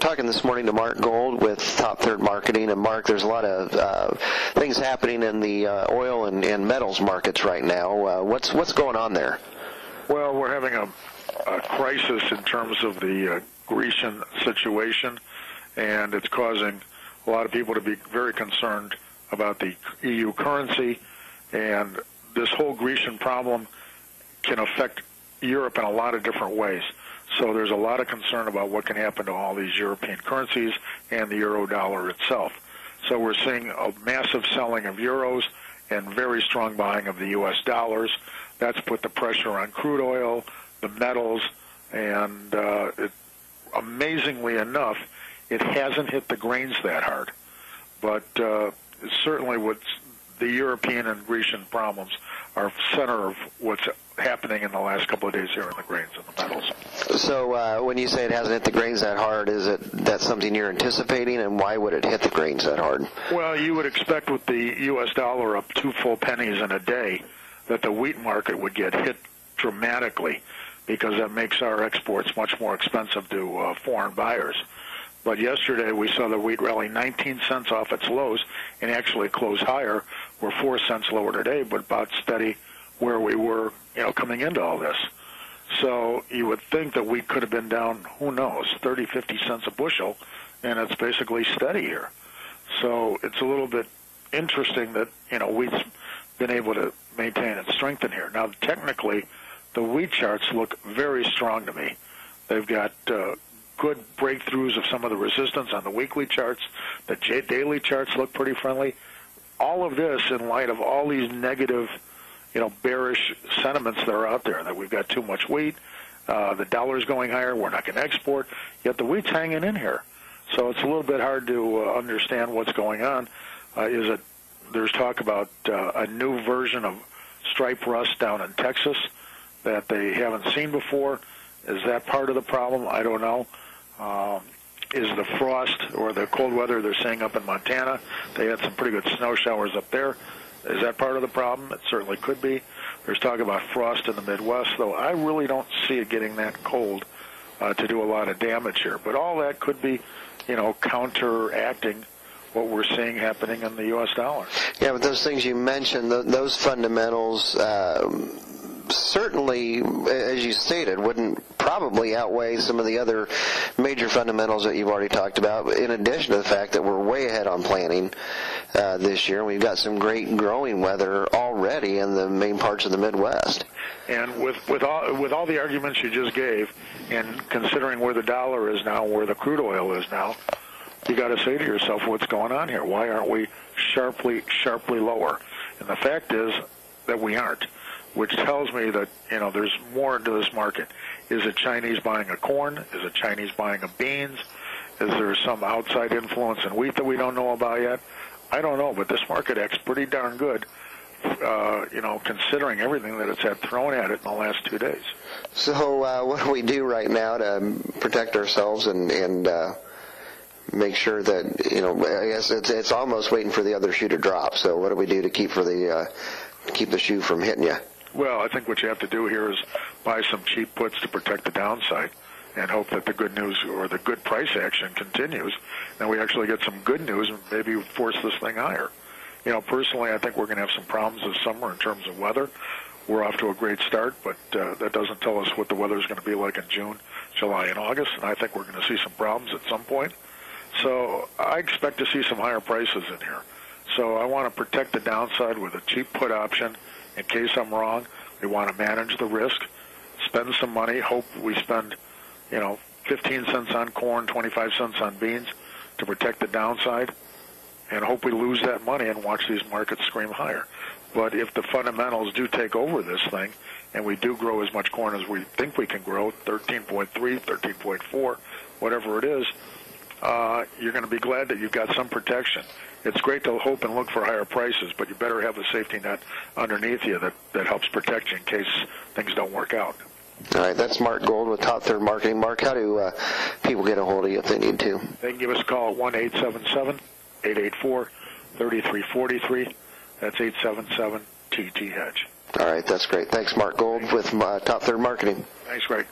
talking this morning to Mark Gold with Top Third Marketing. And Mark, there's a lot of things happening in the oil and metals markets right now. What's going on there? Well, we're having a crisis in terms of the Grecian situation, and it's causing a lot of people to be very concerned about the EU currency, and this whole Grecian problem can affect Europe in a lot of different ways. So there's a lot of concern about what can happen to all these European currencies and the euro dollar itself. So we're seeing a massive selling of euros and very strong buying of the U.S. dollars. That's put the pressure on crude oil, the metals, and amazingly enough, it hasn't hit the grains that hard. But certainly what's the European and Grecian problems are center of what's happening in the last couple of days here in the grains and the metals. So when you say it hasn't hit the grains that hard, is it that something you're anticipating, and why would it hit the grains that hard? Well, you would expect with the U.S. dollar up 2 full pennies in a day that the wheat market would get hit dramatically, because that makes our exports much more expensive to foreign buyers. But yesterday we saw the wheat rally 19 cents off its lows and actually close higher. We're 4 cents lower today, but about steady where we were, coming into all this. So you would think that wheat could have been down, who knows, 30, 50 cents a bushel, and it's basically steady here. So it's a little bit interesting that, wheat's been able to maintain its strength in here. Now, technically, the wheat charts look very strong to me. They've got good breakthroughs of some of the resistance on the weekly charts. The daily charts look pretty friendly. All of this in light of all these negative, bearish sentiments that are out there, that we've got too much wheat, the dollar's going higher, we're not going to export, yet the wheat's hanging in here. So it's a little bit hard to understand what's going on. There's talk about a new version of striped rust down in Texas that they haven't seen before. Is that part of the problem? I don't know. Is the frost or the cold weather they're seeing up in Montana? They had some pretty good snow showers up there. Is that part of the problem? It certainly could be. There's talk about frost in the Midwest, though I really don't see it getting that cold to do a lot of damage here. But all that could be, counteracting what we're seeing happening in the U.S. dollar. Yeah, but those things you mentioned, those fundamentals, certainly, as you stated, wouldn't probably outweigh some of the other major fundamentals that you've already talked about, in addition to the fact that we're way ahead on planting this year. We've got some great growing weather already in the main parts of the Midwest. And with all the arguments you just gave, and considering where the dollar is now, where the crude oil is now, you got to say to yourself, what's going on here? Why aren't we sharply lower? And the fact is that we aren't, which tells me that, there's more into this market. Is it Chinese buying of corn? Is it Chinese buying of beans? Is there some outside influence in wheat that we don't know about yet? I don't know, but this market acts pretty darn good, considering everything that it's had thrown at it in the last 2 days. So what do we do right now to protect ourselves and make sure that, I guess it's almost waiting for the other shoe to drop. So what do we do to keep the shoe from hitting you? Well, I think what you have to do here is buy some cheap puts to protect the downside and hope that the good news or the good price action continues, and we actually get some good news and maybe force this thing higher. Personally, I think we're going to have some problems this summer in terms of weather. We're off to a great start, but that doesn't tell us what the weather is going to be like in June, July, and August, and I think we're going to see some problems at some point. So I expect to see some higher prices in here. So I want to protect the downside with a cheap put option in case I'm wrong. We want to manage the risk, spend some money, hope we spend, 15 cents on corn, 25 cents on beans to protect the downside, and hope we lose that money and watch these markets scream higher. But if the fundamentals do take over this thing, and we do grow as much corn as we think we can grow, 13.3, 13.4, whatever it is, you're going to be glad that you've got some protection. It's great to hope and look for higher prices, but you better have a safety net underneath you that helps protect you in case things don't work out. All right, that's Mark Gold with Top Third Marketing. Mark, how do people get a hold of you if they need to? They can give us a call at 1-877-884-3343. That's 877-TT-HEDGE. All right, that's great. Thanks, Mark Gold with Top Third Marketing. Thanks, Greg.